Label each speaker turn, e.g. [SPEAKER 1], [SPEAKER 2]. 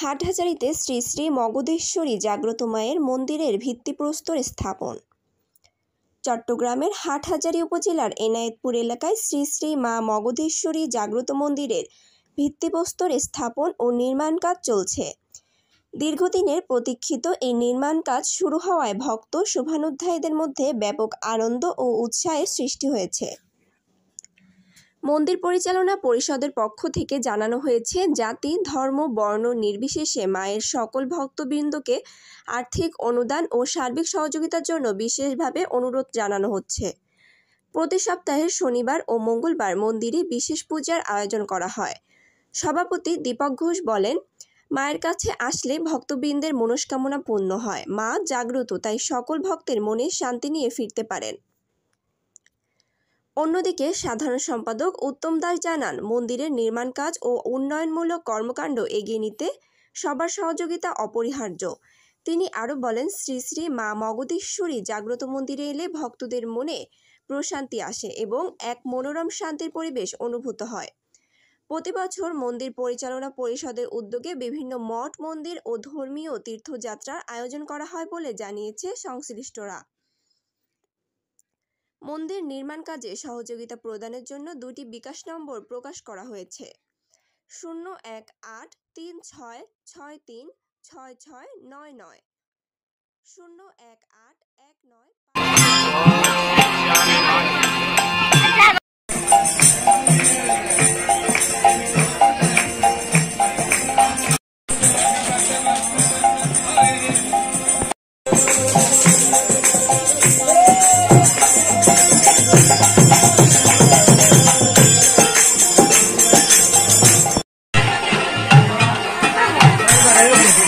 [SPEAKER 1] হাটহাজারীতে শ্রী শ্রী মগধেশ্বরী জাগ্রত মায়ের মন্দিরের ভিত্তিপ্রস্তর স্থাপন। চট্টগ্রামের হাটহাজারী উপজেলার এনায়েতপুর এলাকায় শ্রী শ্রী মা মগধেশ্বরী জাগ্রত মন্দিরের ভিত্তিপ্রস্তর স্থাপন ও নির্মাণ কাজ চলছে। দীর্ঘদিনের প্রতীক্ষিত এই নির্মাণ কাজ শুরু হওয়ায় ভক্ত শুভানুধ্যায়ীদের মধ্যে ব্যাপক আনন্দ ও উৎসাহের সৃষ্টি হয়েছে। মন্দির পরিচালনা পরিষদের পক্ষ থেকে জানানো হয়েছে, জাতি, ধর্ম, বর্ণ নির্বিশেষে মায়ের সকল ভক্তবৃন্দকে আর্থিক অনুদান ও সার্বিক সহযোগিতার জন্য বিশেষভাবে অনুরোধ জানানো হচ্ছে। প্রতি সপ্তাহের শনিবার ও মঙ্গলবার মন্দিরে বিশেষ পূজার আয়োজন করা হয়। সভাপতি দীপক ঘোষ বলেন, মায়ের কাছে আসলে ভক্তবৃন্দের মনস্কামনা পূর্ণ হয়। মা জাগ্রত, তাই সকল ভক্তের মনে শান্তি নিয়ে ফিরতে পারেন। অন্যদিকে সাধারণ সম্পাদক উত্তম দাস জানান, মন্দিরের নির্মাণ কাজ ও উন্নয়নমূলক কর্মকাণ্ড এগিয়ে নিতে সবার সহযোগিতা অপরিহার্য। তিনি আরও বলেন, শ্রী শ্রী মা মগধেশ্বরী জাগ্রত মন্দিরে এলে ভক্তদের মনে প্রশান্তি আসে এবং এক মনোরম শান্তির পরিবেশ অনুভূত হয়। প্রতি বছর মন্দির পরিচালনা পরিষদের উদ্যোগে বিভিন্ন মঠ, মন্দির ও ধর্মীয় তীর্থযাত্রার আয়োজন করা হয় বলে জানিয়েছে সংশ্লিষ্টরা। মন্দির নির্মাণ কাজে সহযোগিতা প্রদানের জন্য 2টি বিকাশ নম্বর প্রকাশ করা হয়েছে। 01836663699 01819।